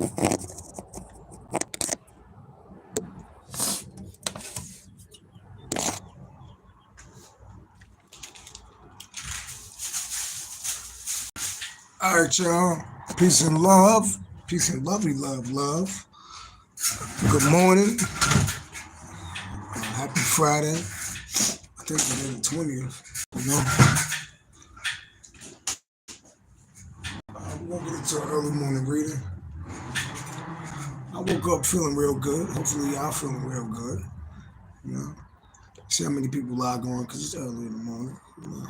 All right, y'all. Peace and love. Peace and lovely love. Good morning. Happy Friday. I think today the 20th. You know? We're going to get into an early morning reading. I woke up feeling real good. Hopefully y'all feeling real good. You know? See how many people log on because it's early in the morning. You know?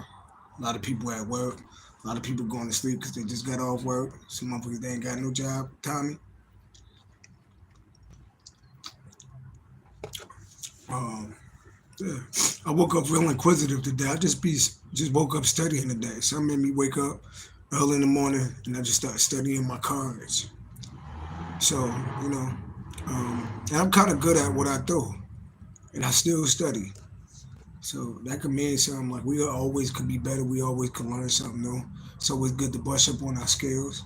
A lot of people at work. A lot of people going to sleep because they just got off work. Some motherfuckers, they ain't got no job. Tommy. Yeah. I woke up real inquisitive today. I just woke up studying today. Something made me wake up early in the morning and I just started studying my cards. So, you know, and I'm kind of good at what I do. And I still study. So that could mean something like we always could be better. We always could learn something new. It's always good to brush up on our skills.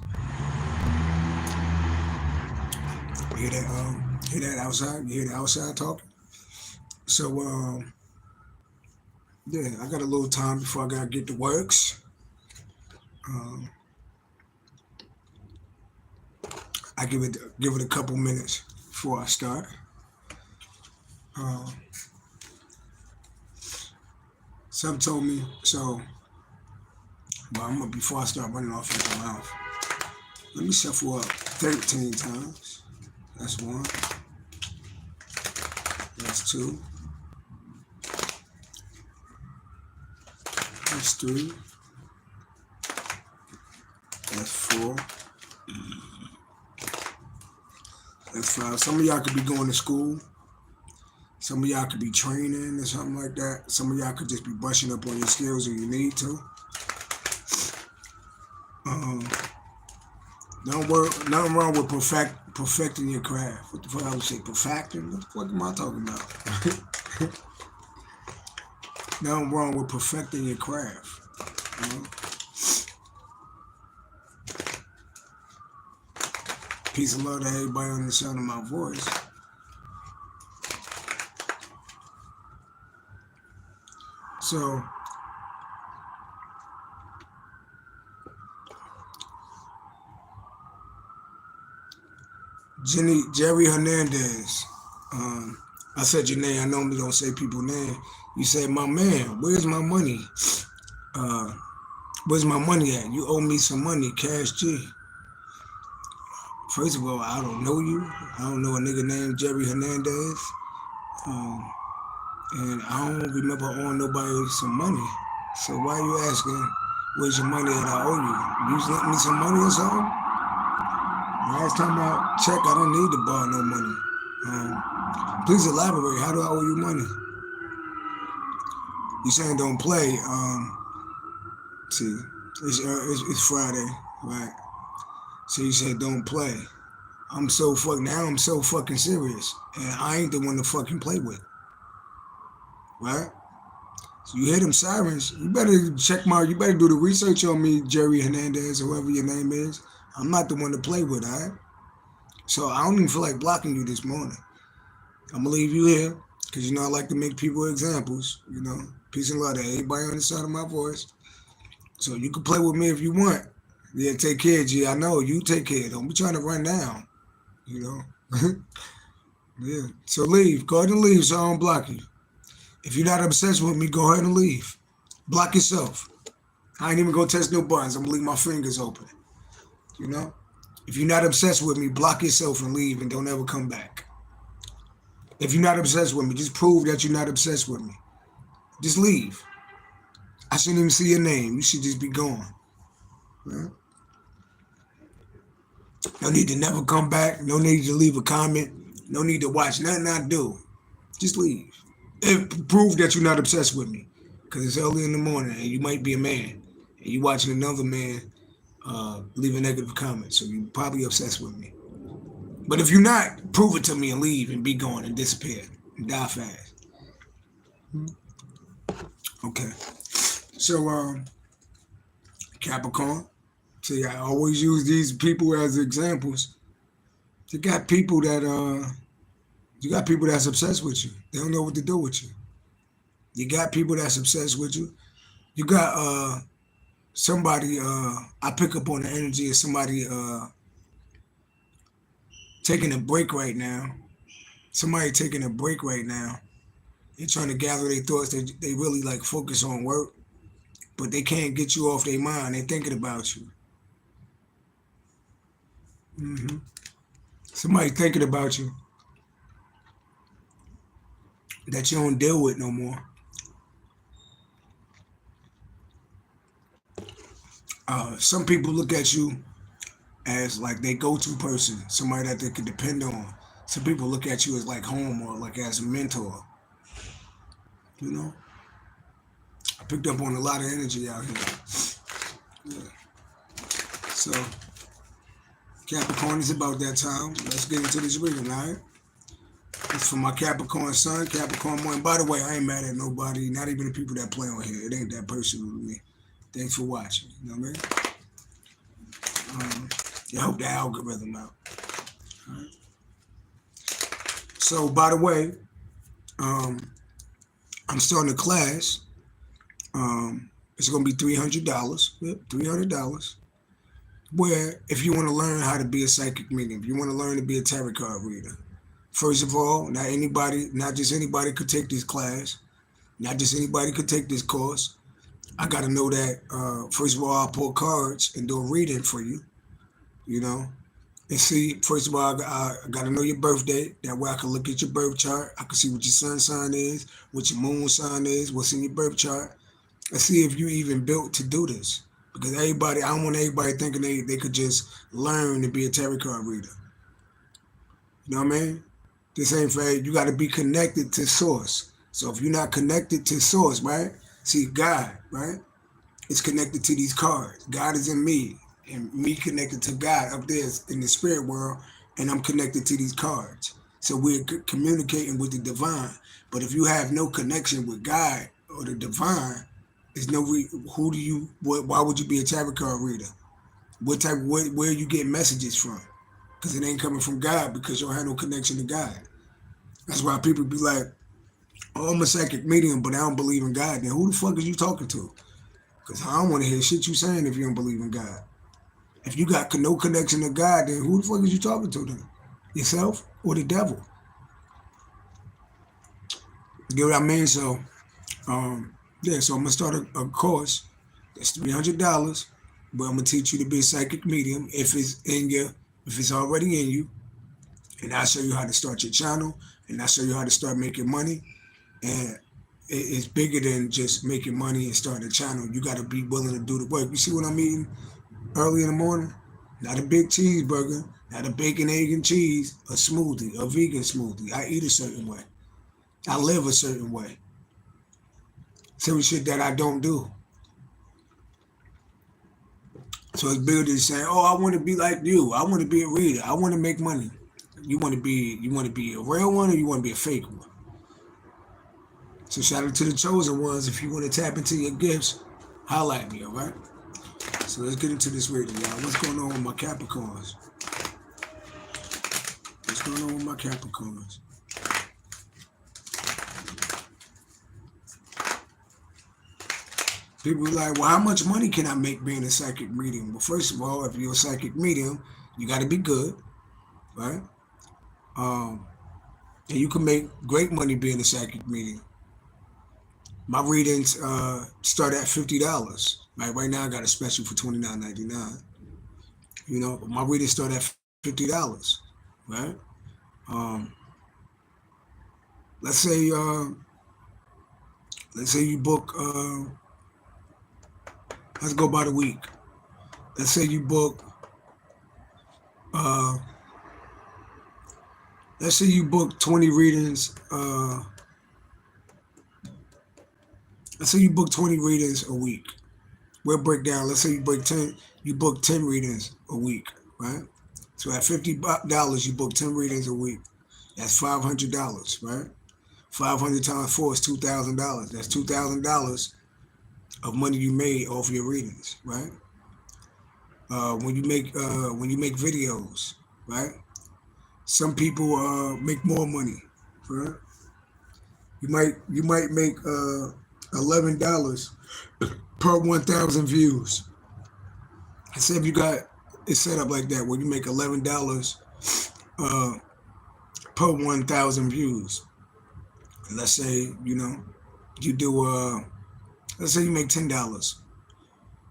Hear that outside? You hear the outside talking? So, yeah, I got a little time before I gotta get to works. I give it a couple minutes before I start. Some told me so. Well, before I start running off at my mouth. Let me shuffle up 13 times. That's one. That's two. That's three. That's four. That's five. Some of y'all could be going to school. Some of y'all could be training or something like that. Some of y'all could just be brushing up on your skills if you need to. Nothing wrong with perfecting your craft. What the fuck I would say? Perfecting? What the fuck am I talking about? Nothing wrong with perfecting your craft. You know? Peace and love to everybody on the sound of my voice. So, Jerry Hernandez. I said your name. I normally don't say people's name. You said, my man, where's my money? Where's my money at? You owe me some money, Cash G. First of all, I don't know you. I don't know a nigga named Jerry Hernandez. And I don't remember owing nobody some money. So why are you asking, where's your money that I owe you? You lent me some money or something? Last time I checked, I don't need to borrow no money. Please elaborate. How do I owe you money? You saying don't play. See, it's Friday, right? So you said don't play. I'm so fucking serious. And I ain't the one to fucking play with. Right? So you hear them sirens, you better you better do the research on me, Jerry Hernandez, or whoever your name is. I'm not the one to play with, all right? So I don't even feel like blocking you this morning. I'm gonna leave you here, because you know I like to make people examples, you know. Peace and love to everybody on the side of my voice. So you can play with me if you want. Yeah, take care, G. I know, you take care. Don't be trying to run down, you know. Yeah, so leave. Go ahead and leave so I don't block you. If you're not obsessed with me, go ahead and leave. Block yourself. I ain't even gonna touch no buttons. I'm gonna leave my fingers open. You know? If you're not obsessed with me, block yourself and leave and don't ever come back. If you're not obsessed with me, just prove that you're not obsessed with me. Just leave. I shouldn't even see your name. You should just be gone. Yeah? No need to never come back. No need to leave a comment. No need to watch nothing I do. Just leave. Prove that you're not obsessed with me, because it's early in the morning and you might be a man and you watching another man leave a negative comment, so you're probably obsessed with me. But if you're not, prove it to me and leave and be gone and disappear and die fast. Okay. So Capricorn. See, I always use these people as examples. You got people that's obsessed with you. They don't know what to do with you. You got people that's obsessed with you. You got somebody I pick up on the energy of somebody taking a break right now. Somebody taking a break right now. They're trying to gather their thoughts. They really like focus on work, but they can't get you off their mind. They're thinking about you. hmm Somebody thinking about you that you don't deal with no more. Some people look at you as like they go-to person, somebody that they could depend on. Some people look at you as like home or like as a mentor. You know, I picked up on a lot of energy out here. Yeah. So Capricorn is about that time. Let's get into this reading, all right? It's for my Capricorn sun, Capricorn moon. By the way, I ain't mad at nobody, not even the people that play on here. It ain't that personal to me. Thanks for watching. You know what I mean? I hope the algorithm out. All right. So, by the way, I'm starting a class. It's going to be $300. Yep, $300. Where if you want to learn how to be a psychic medium, if you want to learn to be a tarot card reader, first of all, not just anybody could take this class. Not just anybody could take this course. I got to know that, first of all, I'll pull cards and do a reading for you, you know. And see, first of all, I got to know your birth date. That way I can look at your birth chart. I can see what your sun sign is, what your moon sign is, what's in your birth chart. And see if you even built to do this. Because I don't want everybody thinking they could just learn to be a tarot card reader. You know what I mean? This ain't fair. You got to be connected to source. So if you're not connected to source, right? See, God, right? It's connected to these cards. God is in me, and me connected to God up there in the spirit world, and I'm connected to these cards. So we're communicating with the divine. But if you have no connection with God or the divine, there's no why would you be a tarot card reader? Where you get messages from? Because it ain't coming from God because you don't have no connection to God. That's why people be like, oh, I'm a psychic medium, but I don't believe in God. Then who the fuck is you talking to? Because I don't want to hear shit you saying if you don't believe in God. If you got no connection to God, then who the fuck is you talking to then? Yourself or the devil? You get what I mean? So, yeah, so I'm going to start a course that's $300, but I'm going to teach you to be a psychic medium if it's already in you. And I'll show you how to start your channel, and I'll show you how to start making money. And it's bigger than just making money and starting a channel. You got to be willing to do the work. You see what I'm eating early in the morning? Not a big cheeseburger, not a bacon, egg, and cheese, a smoothie, a vegan smoothie. I eat a certain way. I live a certain way. Some shit that I don't do. So it's bigger than saying, oh, I want to be like you. I want to be a reader. I want to make money. You want to be a real one or you want to be a fake one? So shout out to the chosen ones. If you want to tap into your gifts, holla at me, all right? So let's get into this reading, y'all. What's going on with my Capricorns? What's going on with my Capricorns? People are like, well, how much money can I make being a psychic medium? Well, first of all, if you're a psychic medium, you got to be good, right? And you can make great money being a psychic medium. My readings start at $50. Right now I got a special for $29.99. You know, my readings start at $50, right? Let's say you book. Let's go by the week. Let's say you book. Let's say you book 20 readings. Let's say you book 20 readings a week. We'll break down. Let's say you book 10 readings a week, right? So at $50, you book 10 readings a week. That's $500, right? 500 times 4 is $2,000. That's $2,000 of money you made off your readings, right? When you make videos, right? Some people make more money, right? You might make $11 per 1,000 views. I say if you got it set up like that, where you make $11 uh, per 1,000 views. Let's say you do let's say you make $10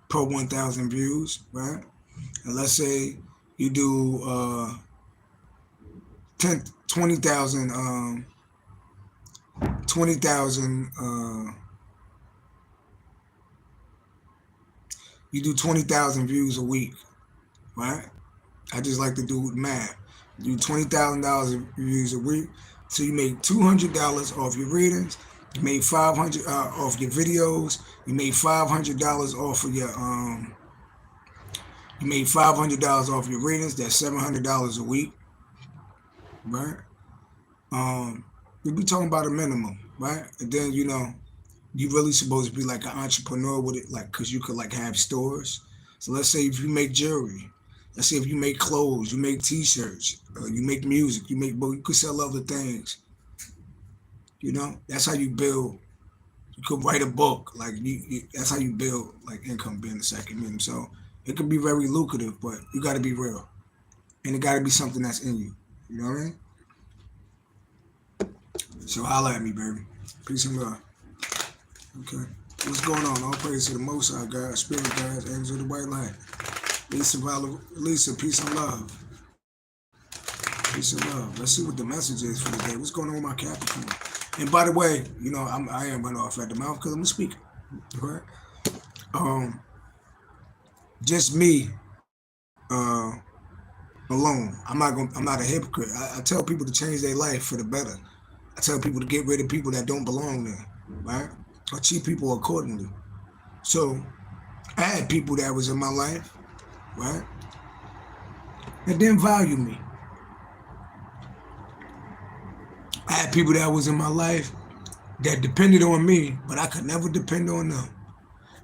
per 1,000 views, right? And let's say you do 20,000 you do 20,000 views a week, right? I just like to do math. You do $20,000 views a week, so you make $200 off your readings. You made $500 off your videos. You made $500 off of your You made $500 off your readings. That's $700 a week, right? We be talking about a minimum, right? And then you really supposed to be like an entrepreneur with it, like, cause you could like have stores. So let's say if you make jewelry, let's say if you make clothes, you make T-shirts, you make music, you could sell other things. That's how you build. You could write a book, like that's how you build like income being the second medium. So it could be very lucrative, but you got to be real, and it got to be something that's in you. You know what I mean? So holla at me, baby. Peace and love. Okay. What's going on? All praise to the Most High God, Spirit guides, angels of the white light. Lisa, peace and love. Peace and love. Let's see what the message is for the day. What's going on with my Capricorn? And by the way, I am running off at the mouth because I'm a speaker. Right? Just me alone. I'm not a hypocrite. I tell people to change their life for the better. I tell people to get rid of people that don't belong there, right? Or treat people accordingly. So I had people that was in my life, right, that didn't value me. I had people that was in my life that depended on me, but I could never depend on them.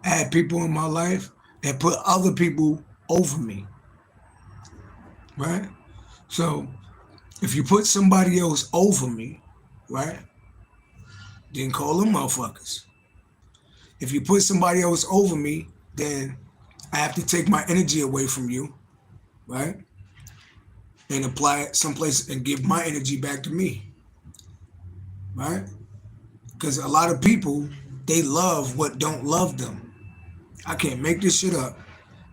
I had people in my life that put other people over me, right? So if you put somebody else over me, right, then call them motherfuckers. If you put somebody else over me, then I have to take my energy away from you, right, and apply it someplace and give my energy back to me. Right? Because a lot of people, they love what don't love them. I can't make this shit up.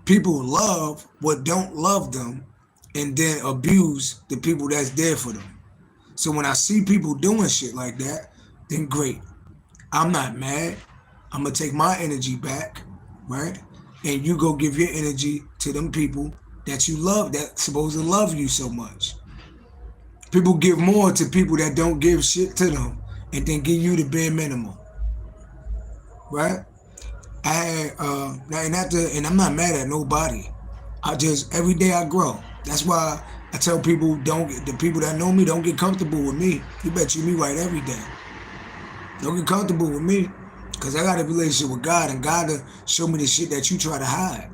People love what don't love them and then abuse the people that's there for them. So when I see people doing shit like that, then great. I'm not mad. I'm going to take my energy back, right? And you go give your energy to them people that you love, that supposed to love you so much. People give more to people that don't give shit to them and then give you the bare minimum, right? I had, and I'm not mad at nobody. Every day I grow. That's why I tell people, the people that know me, don't get comfortable with me. You better treat me right every day. Don't get comfortable with me, because I got a relationship with God, and God will show me the shit that you try to hide.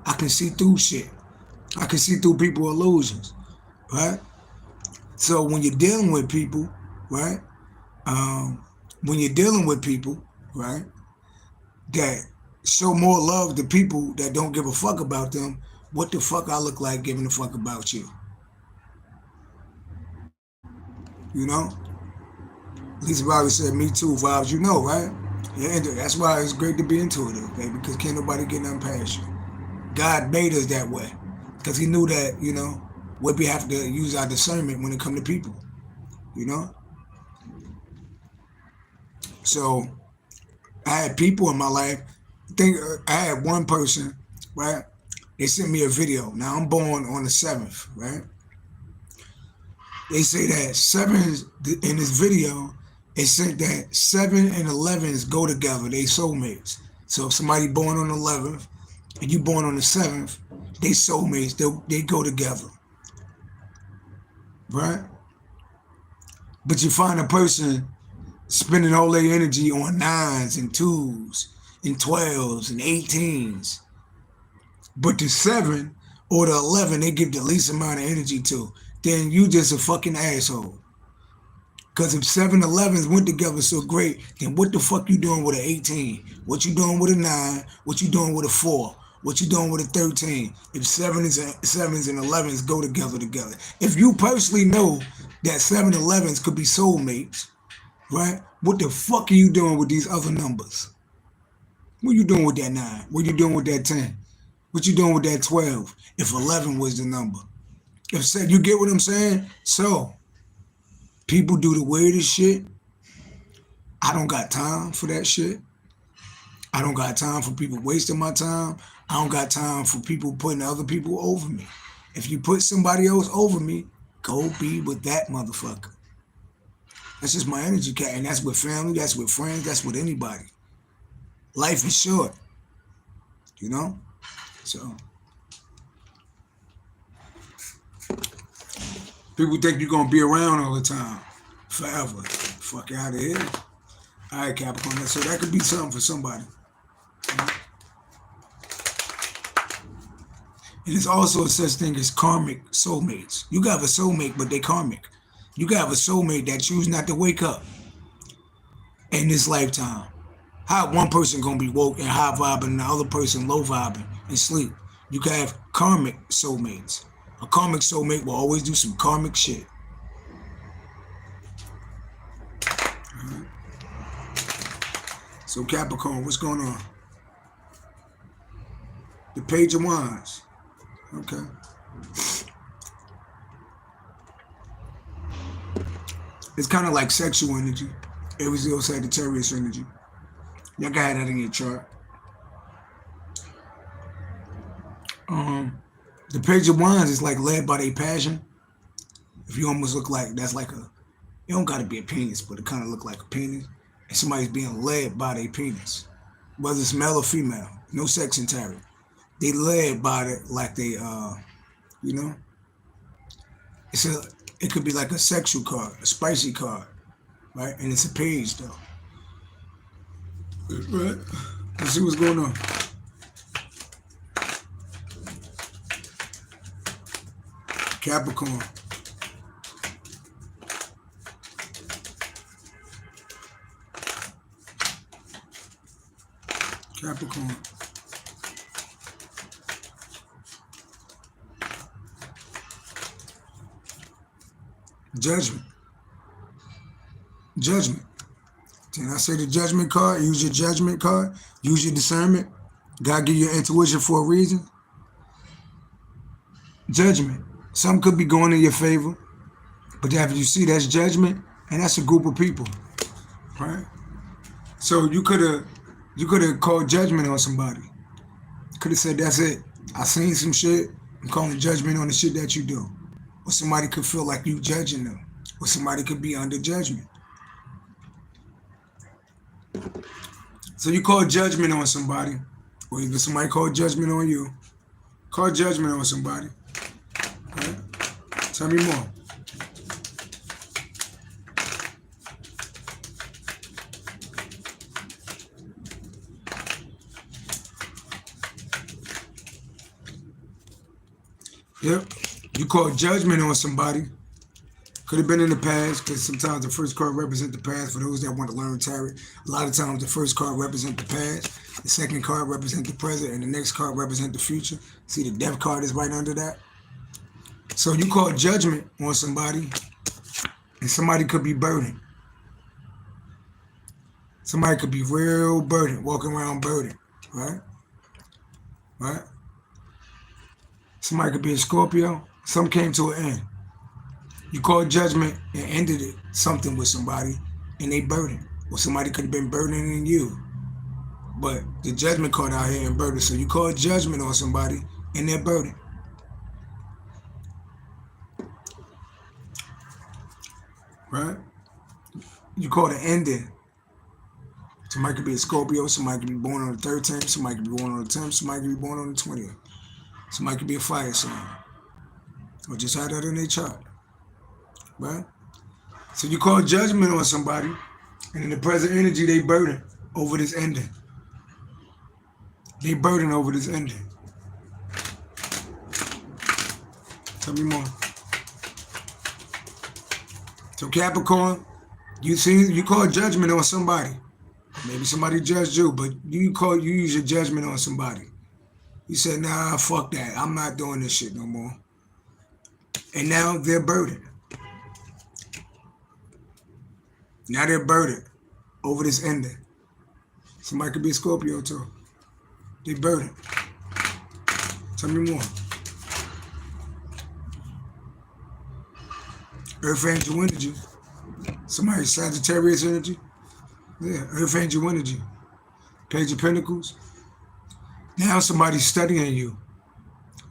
I can see through shit. I can see through people's illusions, right? So when you're dealing with people, right? When you're dealing with people, right, that show more love to people that don't give a fuck about them, what the fuck I look like giving a fuck about you? Lisa Bobby said, me too, vibes, right? Yeah, that's why it's great to be intuitive, baby, because can't nobody get nothing past you. God made us that way, because he knew that, we have to use our discernment when it comes to people, So I had people in my life. I had one person, right? They sent me a video. Now I'm born on the 7th, right? They say that 7 in this video, it said that 7 and 11s go together. They soulmates. So if somebody born on the 11th and you born on the 7th, they soulmates. They go together, right? But you find a person spending all their energy on 9s and 2s and 12s and 18s. But the 7 or the 11, they give the least amount of energy to. then you just a fucking asshole. Because if 7-Elevens went together so great, then what the fuck you doing with an 18? What you doing with a 9? What you doing with a 4? What you doing with a 13? If 7s and 11s go together. If you personally know that 7-Elevens could be soulmates, right? What the fuck are you doing with these other numbers? What you doing with that 9? What you doing with that 10? What you doing with that 12? If 11 was the number. If you get what I'm saying? So, people do the weirdest shit. I don't got time for that shit. I don't got time for people wasting my time. I don't got time for people putting other people over me. If you put somebody else over me, go be with that motherfucker. That's just my energy, cat. And that's with family, that's with friends, that's with anybody. Life is short, you know? So, people think you're going to be around all the time, forever. Fuck out of here. All right, Capricorn. So that could be something for somebody. And there's also a such thing as karmic soulmates. You got a soulmate, but they karmic. You got a soulmate that choose not to wake up in this lifetime. How one person gonna be woke and high vibing and the other person low vibing and sleep? You can have karmic soulmates. A karmic soulmate will always do some karmic shit. Right. So Capricorn, what's going on? The Page of Wands. Okay. It's kind of like sexual energy. It was the Sagittarius energy. Y'all can have that in your chart. The Page of Wands is like led by their passion. If you almost look like, that's like a, it don't gotta be a penis, but it kind of look like a penis. And somebody's being led by their penis. Whether it's male or female. No sex in tarot. They led by it like they, you know? It could be like a sexual card, a spicy card, right? And it's a page though. Right? Let's see what's going on. Capricorn. Capricorn. Judgment. Judgment. Can I say the judgment card? Use your judgment card. Use your discernment. God give you intuition for a reason. Judgment. Some could be going in your favor, but after you see that's judgment, and that's a group of people, right? So you could have called judgment on somebody. Could have said, that's it. I seen some shit. I'm calling judgment on the shit that you do. Or somebody could feel like you judging them. Or somebody could be under judgment. So you call judgment on somebody, or even somebody call judgment on you. Call judgment on somebody. Right? Tell me more. Yep. You call judgment on somebody. Could have been in the past, because sometimes the first card represents the past. For those that want to learn tarot, a lot of times the first card represents the past, the second card represents the present, and the next card represents the future. See, the death card is right under that. So you call judgment on somebody, and somebody could be burdened. Somebody could be real burdened, walking around burdened, right? Right? Somebody could be a Scorpio. Some came to an end. You called judgment and ended it, something with somebody, and they burdened. Or somebody could have been burdening you. But the judgment card out here and burden. So you call judgment on somebody, and they're burdened. Right? You call the ending. Somebody could be a Scorpio, somebody could be born on the 13th, somebody could be born on the 10th, somebody could be born on the 20th. Somebody could be a fire sign. Or just have that in their chart. Right? So you call judgment on somebody, and in the present energy, they burden over this ending. They burden over this ending. Tell me more. So Capricorn, you call judgment on somebody. Maybe somebody judged you, but you use your judgment on somebody. You said, nah, fuck that. I'm not doing this shit no more. And now they're burdened. Now they're burdened over this ending. Somebody could be a Scorpio too. They burdened. Tell me more. Earth angel energy. Somebody Sagittarius energy. Yeah, Earth angel energy. Page of Pentacles. Now somebody's studying you.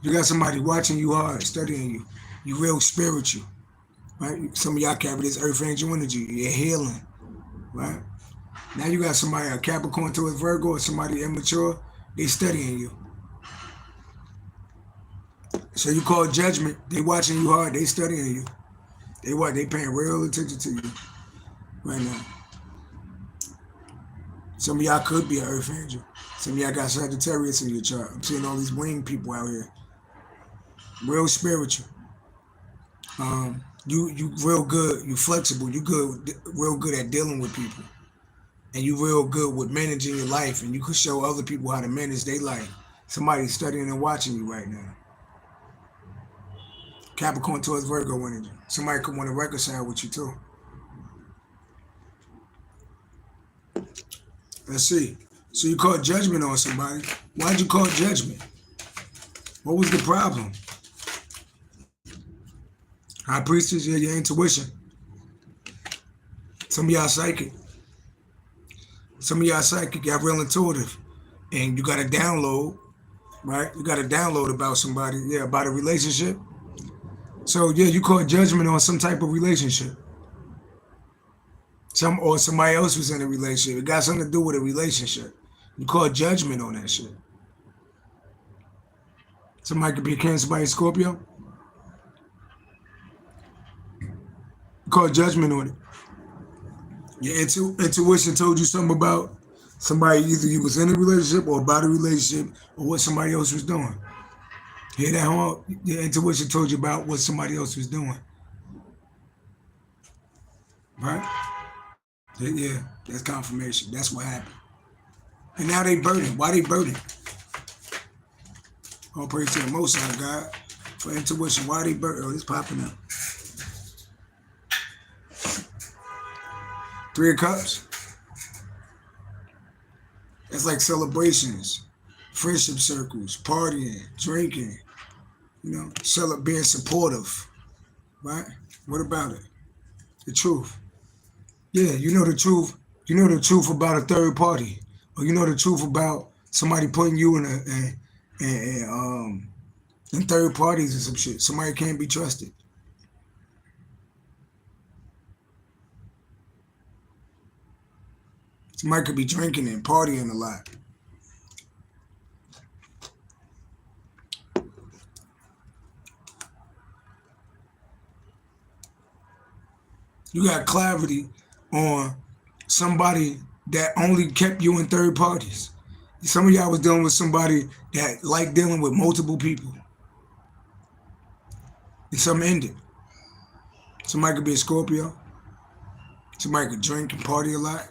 You got somebody watching you hard, studying you. You real spiritual, right? Some of y'all carry this Earth angel energy. You're healing, right? Now you got somebody, a Capricorn towards Virgo, or somebody immature. They studying you. So you call judgment. They watching you hard. They studying you. They paying real attention to you right now. Some of y'all could be an Earth angel. Some of y'all got Sagittarius in your chart. I'm seeing all these winged people out here. Real spiritual. You real good. You flexible. You real good at dealing with people, and you real good with managing your life. And you could show other people how to manage their life. Somebody's studying and watching you right now. Capricorn towards Virgo energy. Somebody could want to reconcile with you too. Let's see. So you called judgment on somebody. Why'd you call judgment? What was the problem? High Priestess, yeah, your intuition. Some of y'all psychic. Some of y'all psychic got real intuitive. And you got a download, right? You got a download about somebody, yeah, about a relationship. So yeah, you call judgment on some type of relationship. Or somebody else was in a relationship. It got something to do with a relationship. You call judgment on that shit. Somebody could be a Cancer, somebody Scorpio. You call judgment on it. Your intuition told you something about somebody, either you was in a relationship or about a relationship or what somebody else was doing. Hear that, huh? Your intuition told you about what somebody else was doing. Right? Yeah, that's confirmation. That's what happened. And now they burdened. Why they burdened? All praise to the Most High God for intuition. Why they burdened? Oh, it's popping up. 3 of Cups. That's like celebrations, friendship circles, partying, drinking, being supportive, right? What about it? The truth. Yeah, you know the truth. You know the truth about a third party, or you know the truth about somebody putting you in third parties and some shit. Somebody can't be trusted. Somebody could be drinking and partying a lot. You got clarity on somebody that only kept you in third parties. Some of y'all was dealing with somebody that liked dealing with multiple people. And something ended. Somebody could be a Scorpio. Somebody could drink and party a lot.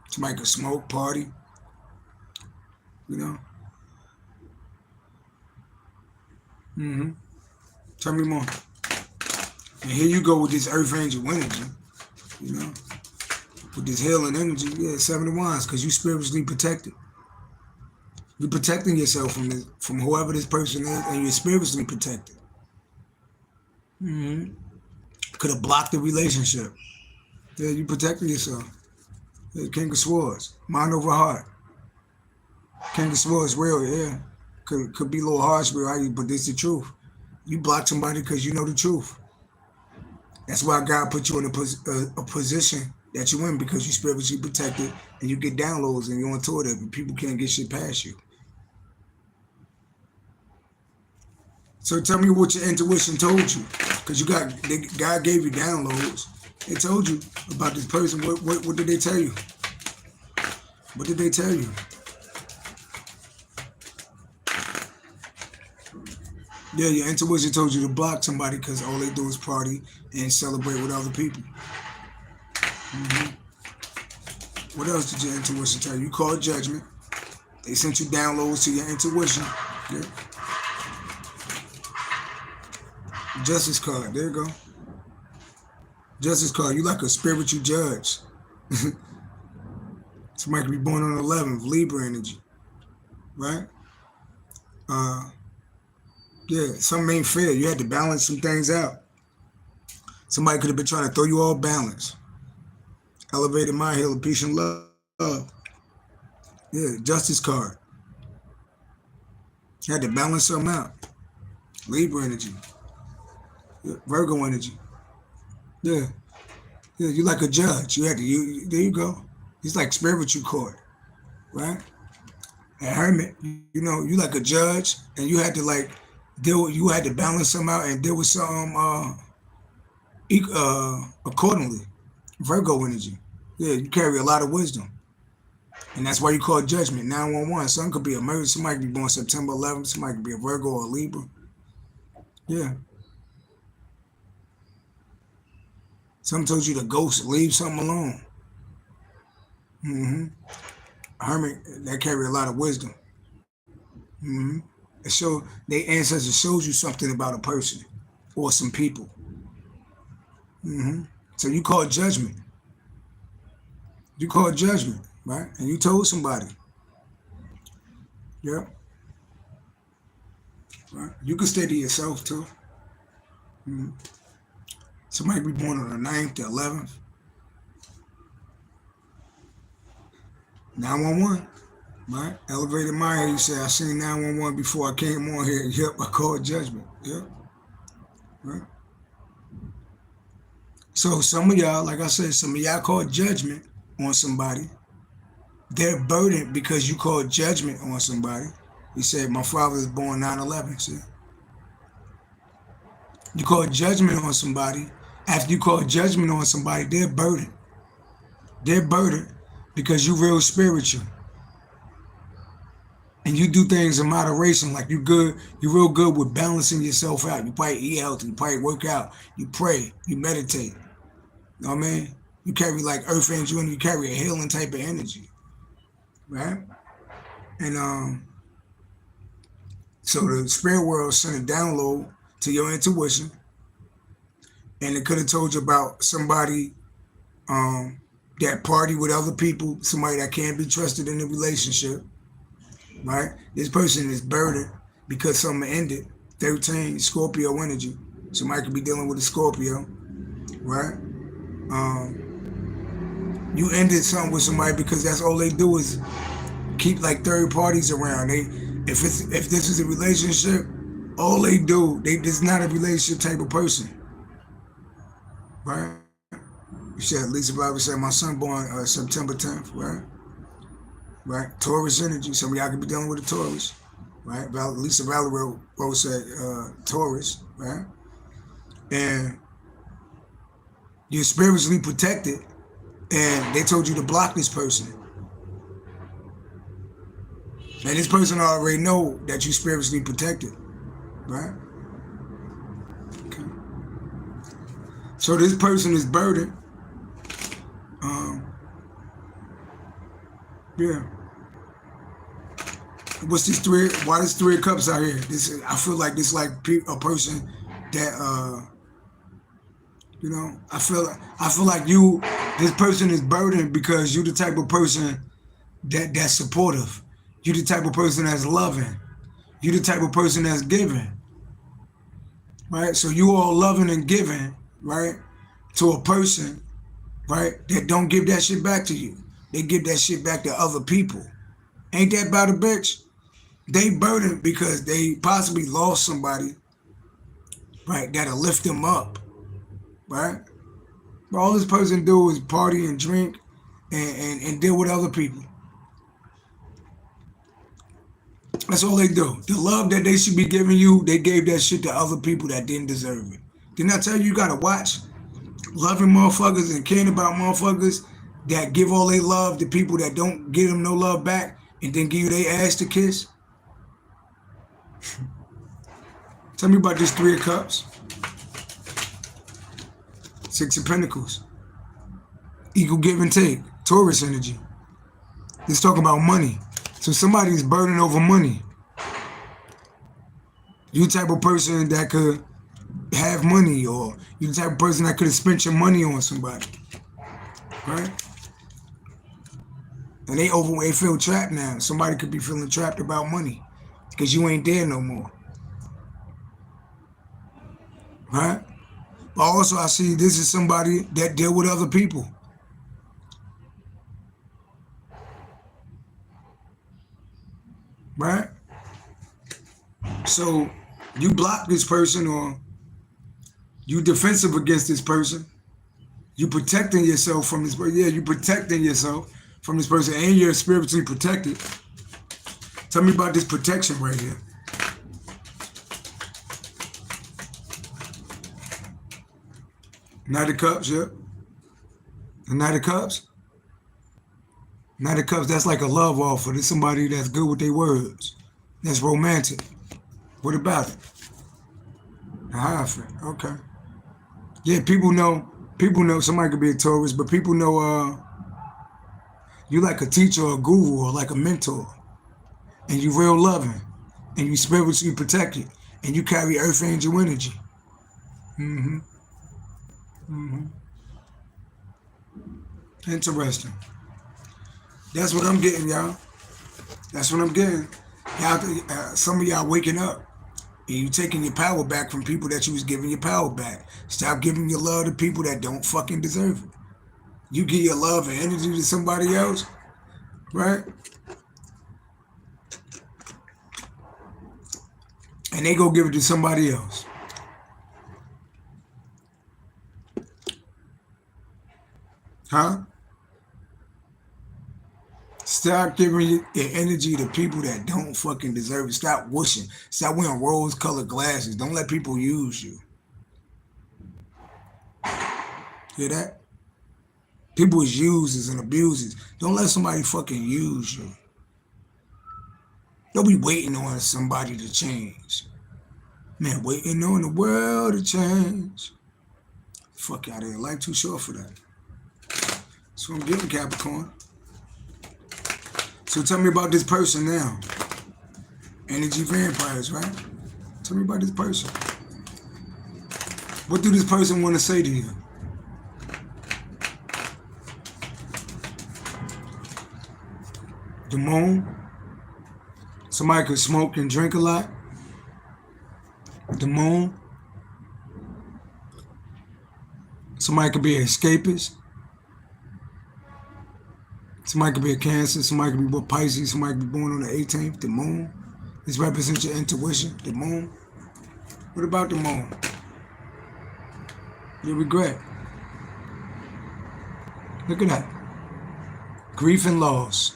Somebody could smoke, party. Tell me more. And here you go with this Earth Angel energy, with this healing energy. Yeah, 7 of Wands, because you spiritually protected. You're protecting yourself from whoever this person is, and you're spiritually protected. Could have blocked the relationship. Yeah, you protecting yourself. Yeah, King of Swords, mind over heart. King of Swords, real, yeah. Could be a little harsh, but this is the truth. You block somebody because you know the truth. That's why God put you in a position that you're in, because you're spiritually protected and you get downloads and you're intuitive and people can't get shit past you. So tell me what your intuition told you, because God gave you downloads. They told you about this person. What did they tell you? What did they tell you? Yeah, your intuition told you to block somebody because all they do is party and celebrate with other people. What else did your intuition tell you? You called judgment. They sent you downloads to your intuition. Yeah. Justice card. There you go. Justice card. You like a spiritual judge. Somebody could be born on the 11th, Libra energy, right? Yeah, something ain't fair. You had to balance some things out. Somebody could have been trying to throw you all balance. Elevated mind, healing, peace, and love. Yeah, justice card. You had to balance something out. Libra energy. Yeah, Virgo energy. Yeah. Yeah, you like a judge. You had to, there you go. He's like spiritual court, right? A hermit, you know, you like a judge, and you had to like you had to balance some out and deal with some accordingly. Virgo energy. Yeah, you carry a lot of wisdom. And that's why you call judgment 911. Some could be a murder, somebody could be born September 11th, somebody could be a Virgo or a Libra. Yeah. Some told you to ghost, leave something alone. Hermit, that carry a lot of wisdom. It show their ancestors shows you something about a person or some people. So you call judgment. You call judgment, right? And you told somebody. Yeah. Right. You can stay to yourself too. Somebody be born on the 9th, the 11th. 911, right? Elevated mind, you say, I seen 911 before I came on here. Yep, I called judgment. Yep. Right. So some of y'all, like I said, some of y'all called judgment on somebody. They're burdened because you called judgment on somebody. You said, my father was born 9/11. See? You call judgment on somebody. After you call judgment on somebody, they're burdened. They're burdened because you're real spiritual. And you do things in moderation, like you're real good with balancing yourself out. You probably eat healthy, you probably work out, you pray, you meditate. You know what I mean? You carry like earth angel and you carry a healing type of energy. Right? And so the spirit world sent a download to your intuition, and it could have told you about somebody that party with other people, somebody that can't be trusted in a relationship, right? This person is burdened because something ended. 13, Scorpio energy. Somebody could be dealing with a Scorpio, right? You ended something with somebody because that's all they do is keep like third parties around. If this is a relationship, all they do, this is not a relationship type of person, right? You said Lisa Bible said my son born September 10th, right? Right, Taurus energy. Some of y'all could be dealing with a Taurus, right? Lisa Valerie both said Taurus, right? And you're spiritually protected, and they told you to block this person. And this person already know that you're spiritually protected, right? Okay. So this person is burdened. Yeah. What's this three? Why this 3 of Cups out here? I feel like this like a person that you know. I feel like this person is burdened because you the type of person that's supportive. You the type of person that's loving. You the type of person that's giving. Right. So you all loving and giving, right, to a person, right, that don't give that shit back to you. They give that shit back to other people. Ain't that about a bitch? They burdened because they possibly lost somebody, right, that'll lift them up, right? But all this person do is party and drink and deal with other people. That's all they do. The love that they should be giving you, they gave that shit to other people that didn't deserve it. Didn't I tell you gotta watch loving motherfuckers and caring about motherfuckers that give all their love to people that don't give them no love back and then give you their ass to kiss? Tell me about this Three of Cups. Six of Pentacles. Equal give and take. Taurus energy. Let's talk about money. So somebody's burdened over money. You type of person that could have money, or you the type of person that could have spent your money on somebody. Right? And they feel trapped now. Somebody could be feeling trapped about money because you ain't there no more. Right? But also I see this is somebody that deal with other people. Right? So you block this person, or you defensive against this person. You protecting yourself from this person. Yeah, you protecting yourself from this person, and you're spiritually protected. Tell me about this protection right here. Knight of Cups, yep. The Knight of Cups. Knight of Cups, that's like a love offer. There's somebody that's good with their words. That's romantic. What about it? The Hierophant, okay. Yeah, people know, somebody could be a Taurus, but people know you like a teacher or a guru or like a mentor. And you real loving. And you spiritually protected. And you carry earth angel energy. Interesting. That's what I'm getting, y'all. That's what I'm getting. Y'all, some of y'all waking up and you taking your power back from people that you was giving your power back. Stop giving your love to people that don't fucking deserve it. You give your love and energy to somebody else, right? And they go give it to somebody else. Huh? Stop giving your energy to people that don't fucking deserve it. Stop wishing. Stop wearing rose-colored glasses. Don't let people use you. Hear that? People is users and abusers. Don't let somebody fucking use you. Don't be waiting on somebody to change. Man, waiting on the world to change. Fuck out of here. Life too short for that. That's what I'm getting, Capricorn. So tell me about this person now. Energy vampires, right? Tell me about this person. What do this person want to say to you? The moon. Somebody could smoke and drink a lot. The moon. Somebody could be an escapist. Somebody could be a Cancer. Somebody could be Pisces. Somebody could be born on the 18th. The moon. This represents your intuition. The moon. What about the moon? Your regret. Look at that. Grief and loss.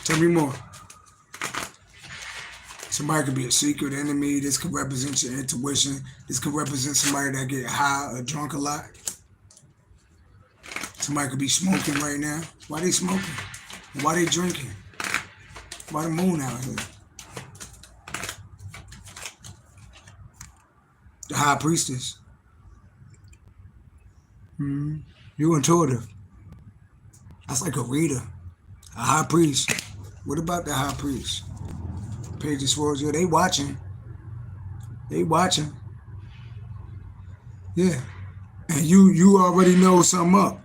Tell me more. Somebody could be a secret enemy. This could represent your intuition. This could represent somebody that get high or drunk a lot. Somebody could be smoking right now. Why they smoking? Why they drinking? Why the moon out here? The High Priestess. You intuitive. That's like a reader. A High Priest. What about the High Priest? Page of Swords. Yeah, they watching. They watching. Yeah. And you already know something up.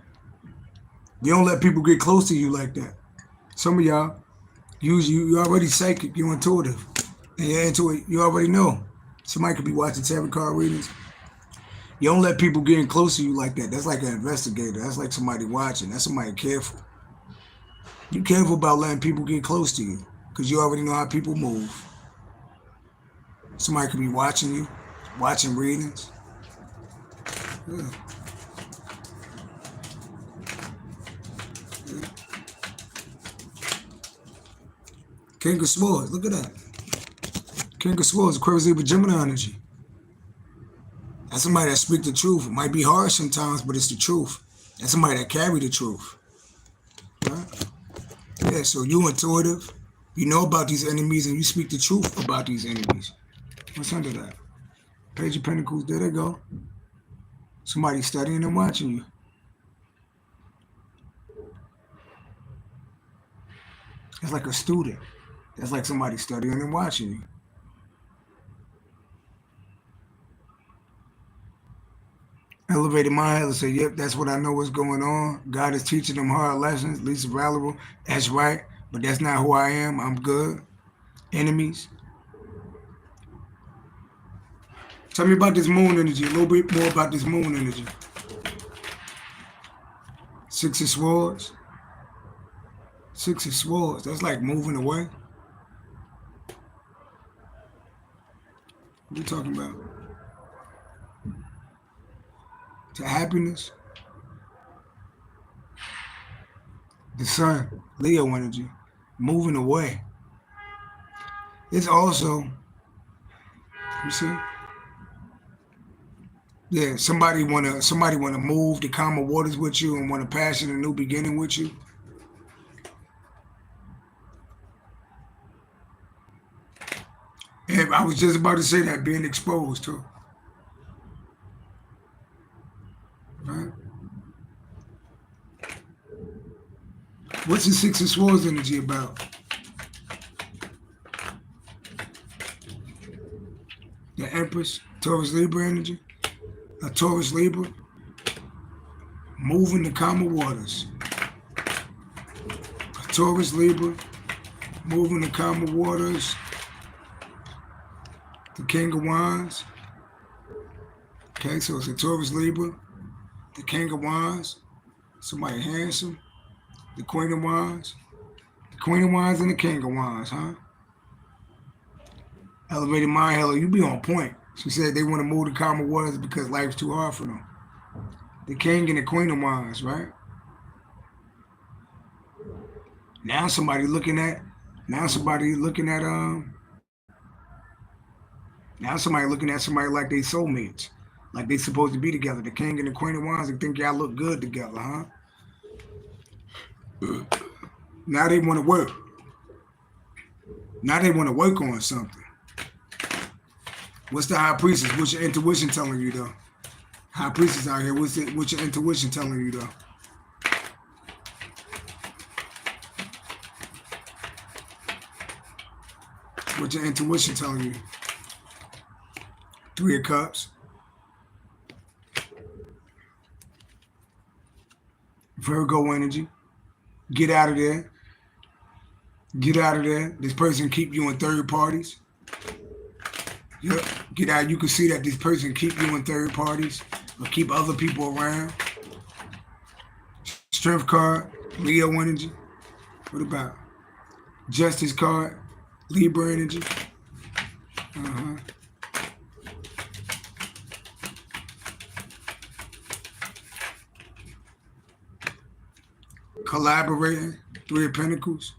You don't let people get close to you like that. Some of y'all, you already psychic. You intuitive. And you're into it. You already know. Somebody could be watching tarot card readings. You don't let people get close to you like that. That's like an investigator. That's like somebody watching. That's somebody careful. You careful about letting people get close to you because you already know how people move. Somebody could be watching you, watching readings. Yeah. Yeah. King of Swords, look at that. King of Swords, Aquarius, Libra, Gemini energy. That's somebody that speak the truth. It might be hard sometimes, but it's the truth. That's somebody that carry the truth. Right? Yeah, so you intuitive. You know about these enemies and you speak the truth about these enemies. What's under that? Page of Pentacles, there they go. Somebody studying and watching you. It's like a student. That's like somebody studying and watching you. Elevated mind will say, yep, that's what I know what's going on. God is teaching them hard lessons, least valuable. That's right, but that's not who I am. I'm good. Enemies. Tell me about this moon energy, a little bit more about this moon energy. Six of Swords. Six of Swords, that's like moving away. What are you talking about? To happiness. The Sun, Leo energy, moving away. It's also, you see? Yeah, somebody wanna move to calmer waters with you and want to passion a new beginning with you. And I was just about to say that, being exposed too. Right? What's the Six of Swords energy about? The Empress, Taurus Libra energy. A Taurus Libra, moving the calmer waters. A Taurus Libra, moving the calmer waters. The King of Wands. Okay, so it's a Taurus Libra. The King of Wands. Somebody handsome. The Queen of Wands. The Queen of Wands and the King of Wands, huh? Elevated mind, hello, you be on point. She said they want to move to calmer waters because life's too hard for them. The King and the Queen of Wands, right? Now somebody looking at somebody like they soulmates, like they supposed to be together. The King and the Queen of Wands, they think y'all look good together, huh? Now they want to work. Now they want to work on something. What's the High Priestess? What's your intuition telling you, though? High Priestess out here. What's your intuition telling you, though? What's your intuition telling you? Three of Cups. Virgo energy. Get out of there. Get out of there. This person keep you in third parties. Yep. Get out. You can see that this person keep you in third parties or keep other people around. Strength card, Leo energy. What about Justice card, Libra energy? Collaborating, Three of Pentacles.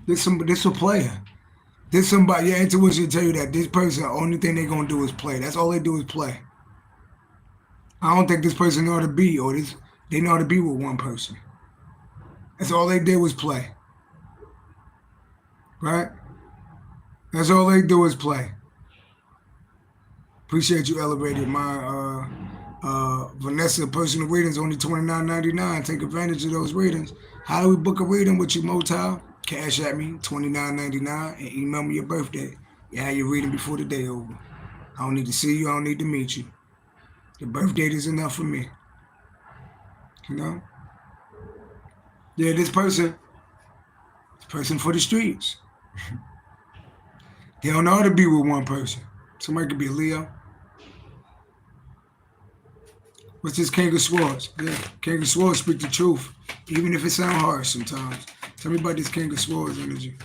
This a player. This somebody, your intuition tell you that this person, the only thing they're gonna do is play. That's all they do is play. I don't think this person know how to be, or they know how to be with one person. That's all they did was play. Right? That's all they do is play. Appreciate you, elevated my Vanessa personal readings, only $29.99. Take advantage of those readings. How do we book a reading with you, Motown? Cash at me, $29.99, and email me your birthday. You have your reading before the day over. I don't need to see you. I don't need to meet you. The birth date is enough for me. You know? Yeah, this person for the streets. They don't know how to be with one person. Somebody could be a Leo. What's this King of Swords? Yeah, King of Swords speak the truth, even if it sounds hard sometimes. Tell me about this King of Swords energy.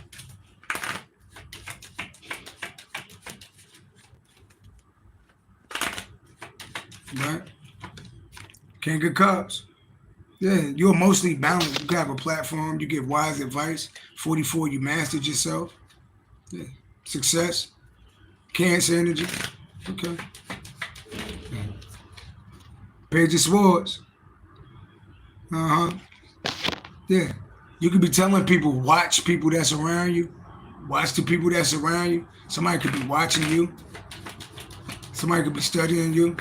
Right? King of Cups. Yeah, you're mostly balanced. You have a platform. You give wise advice. 44, you mastered yourself. Yeah. Success. Cancer energy. Okay. Page of Swords. Yeah. You could be telling people, watch people that's around you. Watch the people that surround you. Somebody could be watching you. Somebody could be studying you.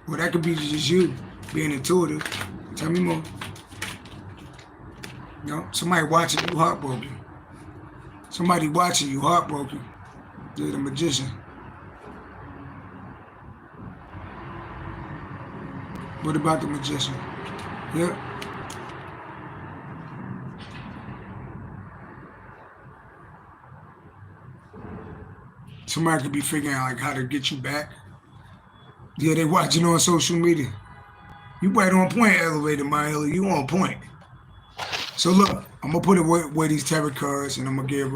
Or that could be just you being intuitive. Tell me more. You know, somebody watching you heartbroken. Somebody watching you heartbroken. You're the magician. What about the magician? Yeah. Somebody could be figuring out like how to get you back. Yeah, they watching on social media. You right on point, Elevated Mile. You on point. So look, I'm gonna put away these tarot cards, and I'm gonna get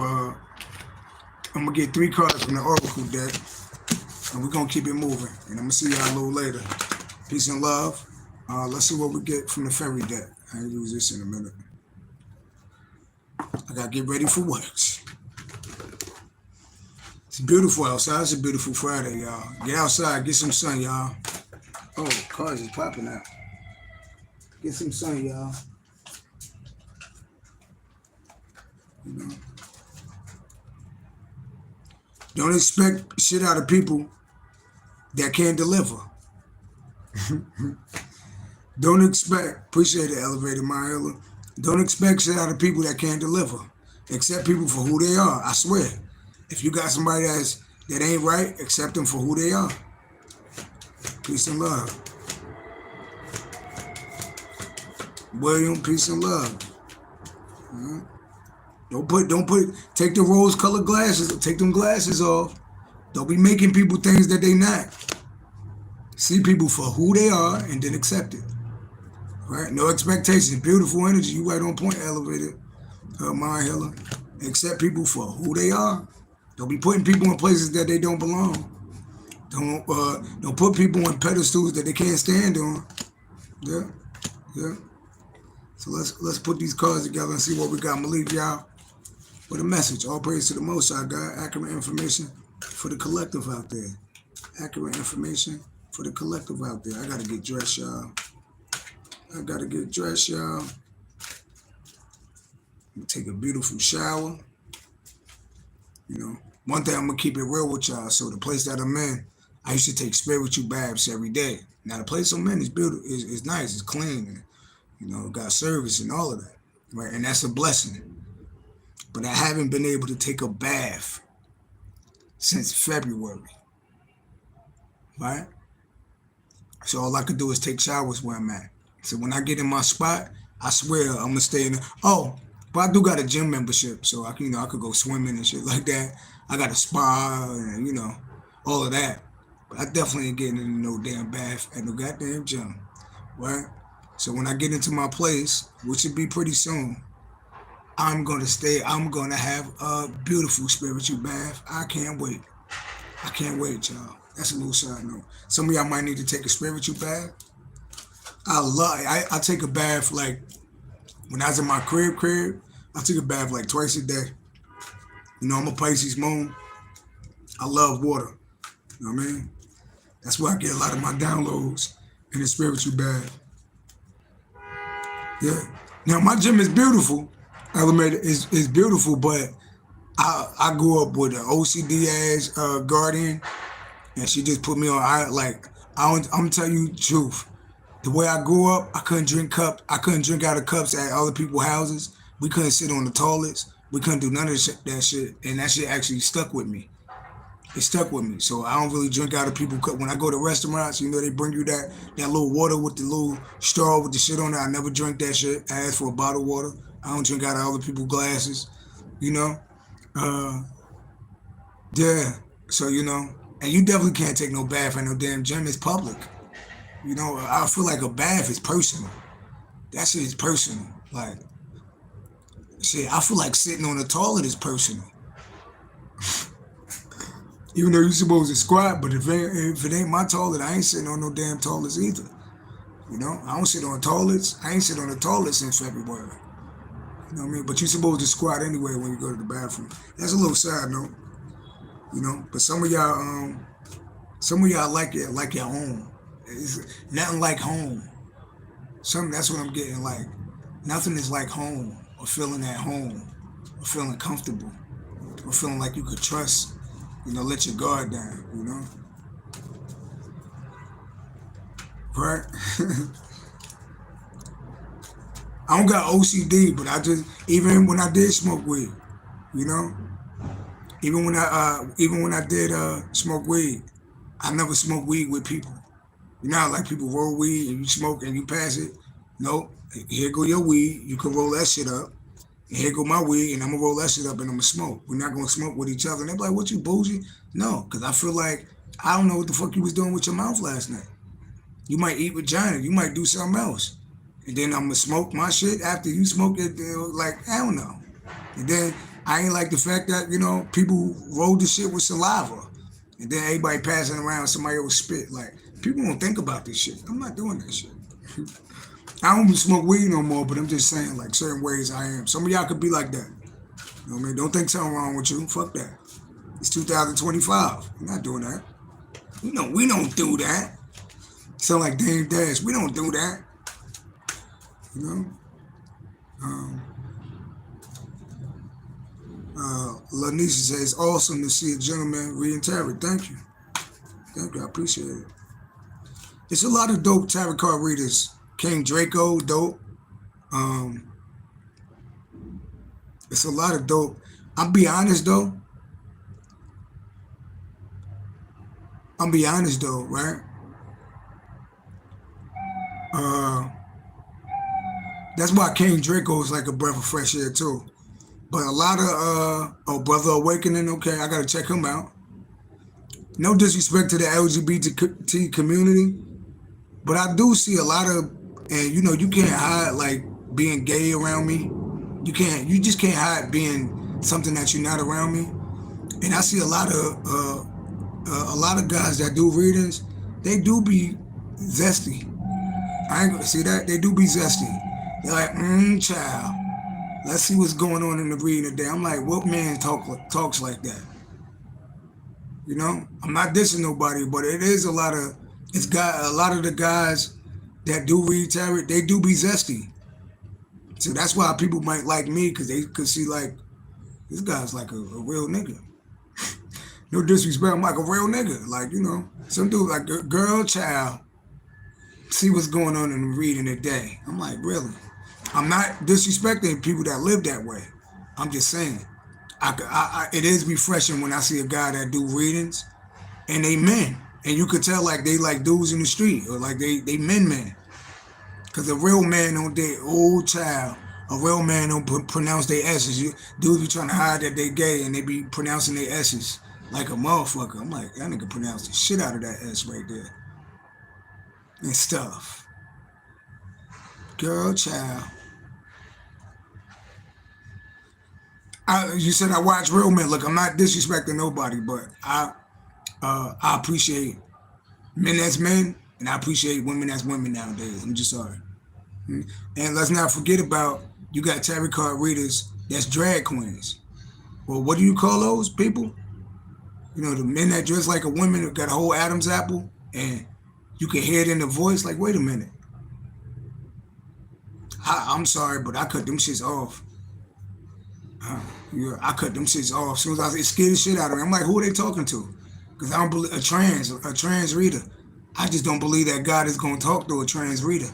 3 cards from the Oracle deck, and we're gonna keep it moving. And I'm gonna see y'all a little later. Peace and love. Let's see what we get from the fairy deck. I'll use this in a minute. I gotta get ready for works. It's beautiful outside. It's a beautiful Friday, y'all. Get outside, get some sun, y'all. Oh, cars is popping out. Get some sun, y'all. You know. Don't expect shit out of people that can't deliver. Don't expect, appreciate it, Elevated Mile. Don't expect shit out of people that can't deliver. Accept people for who they are. I swear. If you got somebody that ain't right, accept them for who they are. Peace and love. William, peace and love. Take the rose-colored glasses, take them glasses off. Don't be making people things that they not. See people for who they are and then accept it. Right? No expectations. Beautiful energy. You right on point, Elevated. Mind healer. Accept people for who they are. Don't be putting people in places that they don't belong. Don't put people on pedestals that they can't stand on. Yeah. So let's put these cards together and see what we got. I'm gonna leave y'all with a message. All praise to the Most High God. Accurate information for the collective out there. Accurate information for the collective out there. I gotta get dressed, y'all. I'm gonna take a beautiful shower. You know, one thing I'm gonna keep it real with y'all. So the place that I'm in, I used to take spiritual baths every day. Now the place I'm in is beautiful, is nice, it's clean, and, you know, got service and all of that, right? And that's a blessing. But I haven't been able to take a bath since February, right? So all I could do is take showers where I'm at. So when I get in my spot, I swear I'm gonna stay in. But I do got a gym membership, so I could go swimming and shit like that. I got a spa and, you know, all of that. But I definitely ain't getting in no damn bath at no goddamn gym, right? So when I get into my place, which should be pretty soon, I'm gonna have a beautiful spiritual bath. I can't wait. Y'all. That's a little side note. Some of y'all might need to take a spiritual bath. I take a bath like when I was in my crib, I took a bath like twice a day. You know, I'm a Pisces moon. I love water. You know what I mean? That's where I get a lot of my downloads in the spiritual bath. Yeah. Now my gym is beautiful. Elevator is beautiful, but I grew up with an OCD ass guardian, and she just put me on. I'm gonna tell you the truth. The way I grew up, I couldn't drink out of cups at other people's houses. We couldn't sit on the toilets. We couldn't do none of that shit. And that shit actually stuck with me. It stuck with me. So I don't really drink out of people's cups. When I go to restaurants, you know, they bring you that little water with the little straw with the shit on it. I never drink that shit. I ask for a bottle of water. I don't drink out of other people's glasses, you know? Yeah. So, you know, and you definitely can't take no bath at no damn gym. It's public. You know, I feel like a bath is personal. That shit is personal. Like, shit, I feel like sitting on the toilet is personal. Even though you're supposed to squat, but if it ain't my toilet, I ain't sitting on no damn toilets either. You know, I don't sit on toilets. I ain't sit on the toilet since February. You know what I mean? But you're supposed to squat anyway when you go to the bathroom. That's a little side note. you know. But some of y'all like it like your home. It's nothing like home. That's what I'm getting. Like nothing is like home, or feeling at home, or feeling comfortable, or feeling like you could trust. You know, let your guard down. You know, right? I don't got OCD, but I just even when I did smoke weed, you know, even when I did smoke weed, I never smoked weed with people. You know how like people roll weed and you smoke and you pass it? Nope. Here go your weed. You can roll that shit up. And here go my weed, and I'm gonna roll that shit up and I'm gonna smoke. We're not gonna smoke with each other. And they're like, "What you bougie?" No, because I feel like I don't know what the fuck you was doing with your mouth last night. You might eat vagina. You might do something else. And then I'm gonna smoke my shit after you smoke it. Like I don't know. And then I ain't like the fact that people roll the shit with saliva, and then everybody passing around somebody else spit. Like people don't think about this shit. I'm not doing that shit. I don't even smoke weed no more, but I'm just saying like certain ways I am. Some of y'all could be like that. You know what I mean? Don't think something wrong with you. Fuck that. It's 2025. I'm not doing that. We don't do that. Sound like Dame Dash. We don't do that. You know? Lanisha says, it's awesome to see a gentleman reading tarot. Thank you. Thank you. I appreciate it. It's a lot of dope tarot card readers. King Draco, dope. It's a lot of dope. I'll be honest though, right? That's why King Draco is like a breath of fresh air too. But a lot of Brother Awakening, okay, I gotta check him out. No disrespect to the LGBT community, but I do see a lot of, and you can't hide like being gay around me. You just can't hide being something that you're not around me. And I see a lot of guys that do readings, they do be zesty. I ain't gonna see that. They do be zesty. They're like, child, let's see what's going on in the reading today. I'm like, what man talks like that? You know, I'm not dissing nobody, but it is a lot of the guys that do read tarot, they do be zesty. So that's why people might like me, because they could see like, this guy's like a real nigga. No disrespect, I'm like a real nigga. Like, some dude like, girl, child, see what's going on in the reading today. I'm like, really? I'm not disrespecting people that live that way. I'm just saying, it is refreshing when I see a guy that do readings and they men. And you could tell like they like dudes in the street, or like they men. Because a real man don't date old child. A real man don't pronounce their S's. Dudes be trying to hide that they gay and they be pronouncing their S's like a motherfucker. I'm like, that nigga pronounced the shit out of that S right there. And stuff. Girl, child. You said I watch real men. Look, I'm not disrespecting nobody, but I appreciate men as men, and I appreciate women as women nowadays. I'm just sorry. And let's not forget about, you got tarot card readers that's drag queens. Well, what do you call those people? The men that dress like a woman, that got a whole Adam's apple, and you can hear it in the voice. Like, wait a minute. I'm sorry, but I cut them shits off. I cut them shits off. As soon as it scared the shit out of me. I'm like, who are they talking to? Because I don't believe a trans reader. I just don't believe that God is going to talk to a trans reader.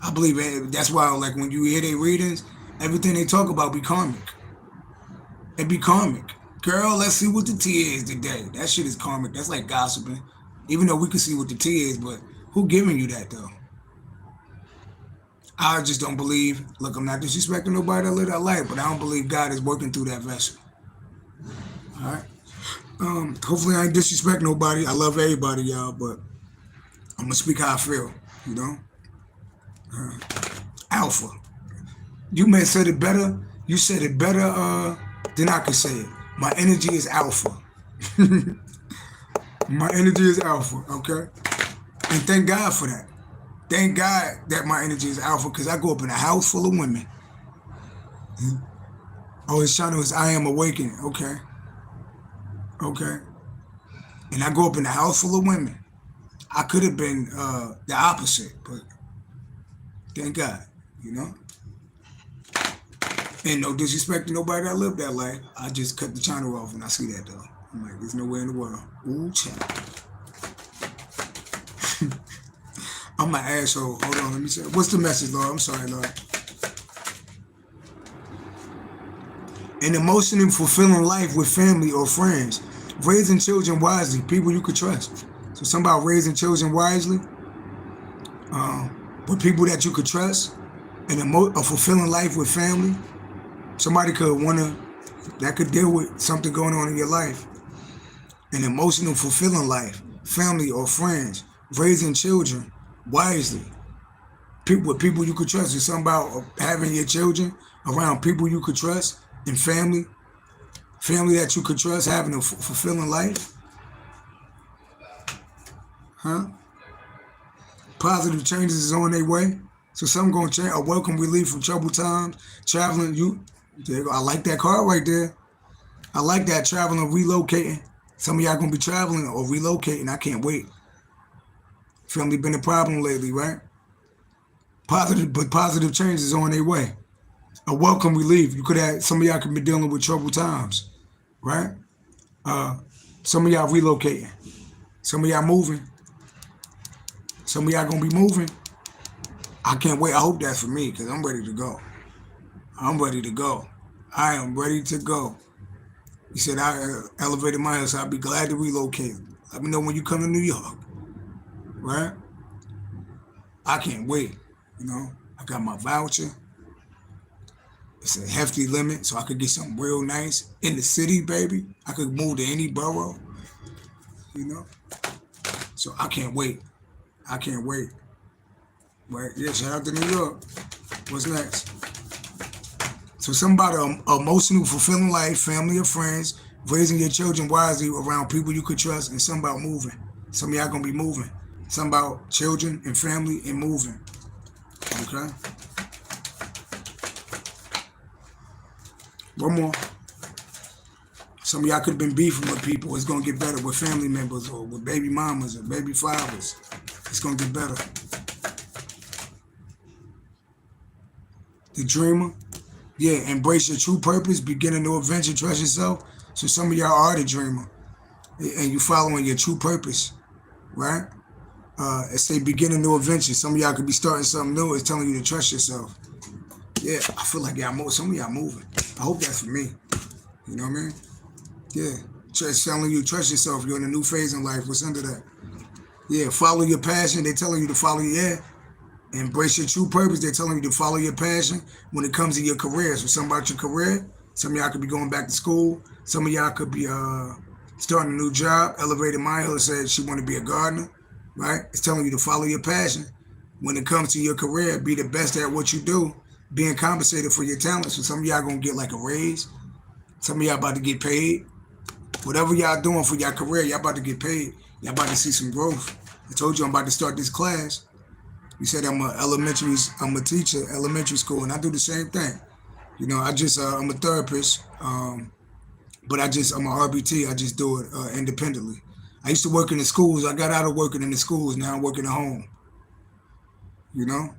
I believe that's why, like, when you hear their readings, everything they talk about be karmic. It be karmic. Girl, let's see what the tea is today. That shit is karmic. That's like gossiping. Even though we can see what the tea is, but who giving you that though? I just don't believe. Look, I'm not disrespecting nobody that live that life, but I don't believe God is working through that vessel. All right. Hopefully I ain't disrespect nobody. I love everybody, y'all, but I'm gonna speak how I feel. Alpha. You may have said it better. You said it better than I could say it. My energy is alpha. My energy is alpha, okay? And thank God for that. Thank God that my energy is alpha, because I grew up in a house full of women. Oh, his channel is I Am Awakening, okay. Okay? And I grew up in a house full of women. I could have been the opposite, but thank God, you know? And no disrespect to nobody that lived that life. I just cut the channel off when I see that, though. I'm like, there's no way in the world. Ooh, child. I'm an asshole. Hold on, let me say. What's the message, Lord? I'm sorry, Lord. An emotionally fulfilling life with family or friends. Raising children wisely. People you could trust. So something about raising children wisely. With people that you could trust. And a fulfilling life with family. Somebody that could deal with something going on in your life. An emotional fulfilling life. Family or friends. Raising children wisely. With people you could trust. It's something about having your children around people you could trust and family that you could trust, having a fulfilling life. Huh? Positive changes is on their way. So something gonna change. A welcome relief from troubled times. Traveling, I like that card right there. I like that, traveling, relocating. Some of y'all gonna be traveling or relocating. I can't wait. Family been a problem lately, right? Positive changes on their way. A welcome relief. Some of y'all could be dealing with troubled times, right? Some of y'all relocating. Some of y'all moving. Some of y'all gonna be moving. I can't wait. I hope that's for me because I'm ready to go. I'm ready to go. I am ready to go. He said I elevated my house. I'll be glad to relocate. Let me know when you come to New York, right? I can't wait. You know, I got my voucher. It's a hefty limit, so I could get something real nice in the city, baby. I could move to any borough, you know. So I can't wait. I can't wait. Right? Yeah, shout out to New York. What's next? So something about an emotional, fulfilling life, family or friends, raising your children wisely around people you could trust, and something about moving. Some of y'all gonna be moving. Something about children and family and moving. Okay? One more. Some of y'all could have been beefing with people. It's gonna get better with family members or with baby mamas or baby fathers. It's gonna get better. The dreamer. Yeah, embrace your true purpose, begin a new adventure, trust yourself. So some of y'all are the dreamer. And you following your true purpose, right? It say begin a new adventure. Some of y'all could be starting something new. It's telling you to trust yourself. Yeah, I feel like some of y'all moving. I hope that's for me. You know what I mean? Yeah. It's telling you to trust yourself. You're in a new phase in life. What's under that? Yeah, follow your passion. They're telling you to follow embrace your true purpose. They're telling you to follow your passion when it comes to your career. So something about your career. Some of y'all could be going back to school. Some of y'all could be starting a new job. Elevated Maya said she want to be a gardener, right? It's telling you to follow your passion. When it comes to your career, be the best at what you do, being compensated for your talent. So some of y'all gonna get like a raise. Some of y'all about to get paid. Whatever y'all doing for your career, y'all about to get paid. Y'all about to see some growth. I told you I'm about to start this class. You said I'm a teacher, elementary school, and I do the same thing. You know, I'm a therapist, but I'm a RBT. I just do it independently. I used to work in the schools. I got out of working in the schools. Now I'm working at home. You know,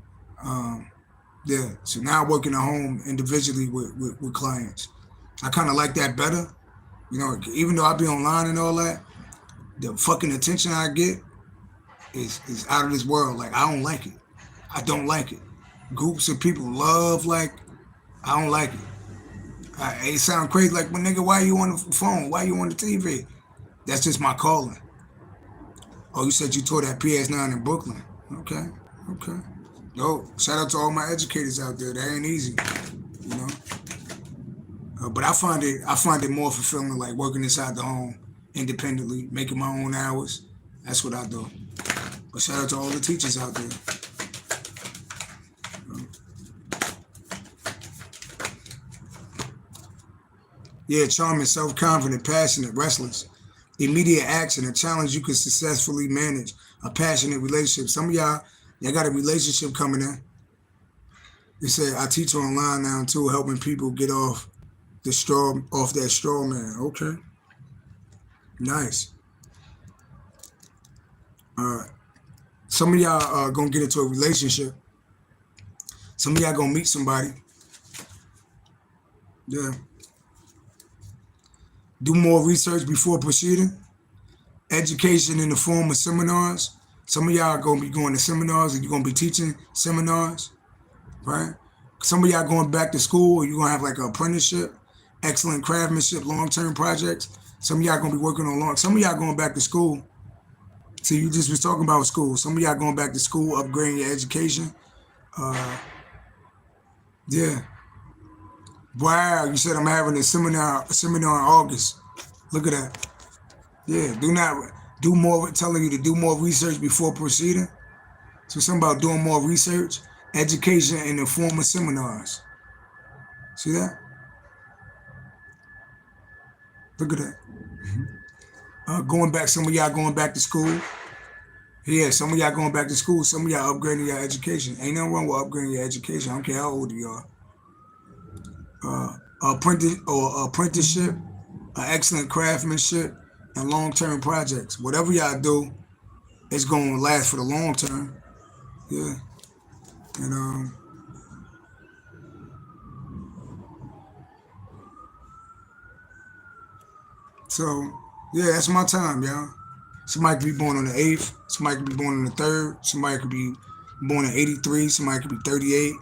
yeah. So now I work in a home individually with clients. I kind of like that better. You know, even though I be online and all that, the fucking attention I get is out of this world. Like, I don't like it. I don't like it. Groups of people I don't like it. It sound crazy, like, well, nigga, why you on the phone? Why you on the TV? That's just my calling. Oh, you said you taught at PS9 in Brooklyn. Okay. Yo, shout out to all my educators out there. That ain't easy, you know. But I find it more fulfilling, like working inside the home independently, making my own hours. That's what I do. But shout out to all the teachers out there. Yeah, charming, self-confident, passionate, restless. Immediate action, a challenge you can successfully manage. A passionate relationship. Some of y'all got a relationship coming in. They say I teach online now too, helping people get off that straw man. Okay. Nice. Some of y'all are gonna get into a relationship. Some of y'all gonna meet somebody. Yeah. Do more research before proceeding. Education in the form of seminars. Some of y'all are gonna be going to seminars and you're gonna be teaching seminars, right? Some of y'all going back to school or you're gonna have like an apprenticeship, excellent craftsmanship, long-term projects. Some of y'all gonna be working on some of y'all going back to school. See, you just was talking about school. Some of y'all going back to school, upgrading your education. Yeah. Wow, you said I'm having a seminar in August. Look at that. Yeah, do more, telling you to do more research before proceeding. So something about doing more research, education in the form of seminars. See that? Look at that. Going back, some of y'all going back to school. Yeah, some of y'all going back to school. Some of y'all upgrading your education. Ain't nothing wrong with upgrading your education. I don't care how old you are. Apprenticeship, excellent craftsmanship, and long-term projects. Whatever y'all do, it's going to last for the long term. Yeah. And so yeah, that's my time, y'all. Somebody could be born on the 8th. Somebody could be born on the 3rd. Somebody could be born in 83. Somebody could be 38.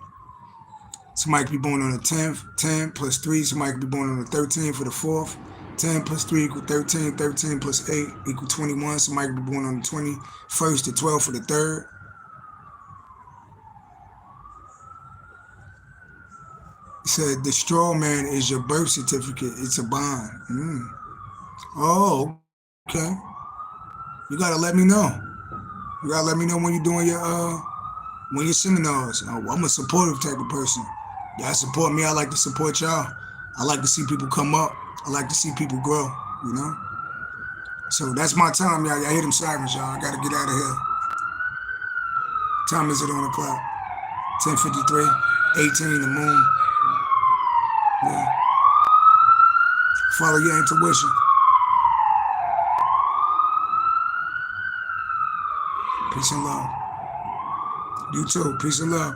Somebody could be born on the 10th. 10 plus 3. Somebody could be born on the 13th for the 4th. 10 plus 3 equal 13. 13 plus 8 equal 21. Somebody could be born on the 21st to 12th for the 3rd. It said the straw man is your birth certificate. It's a bond. Oh, okay. You gotta let me know. You gotta let me know when you're doing your seminars. I'm a supportive type of person. Y'all support me. I like to support y'all. I like to see people come up. I like to see people grow. You know. So that's my time, y'all. Y'all hear them sirens, y'all. I gotta get out of here. Time is it on the clock? 10:53. 18. The moon. Yeah. Follow your intuition. Peace and love. You too. Peace and love.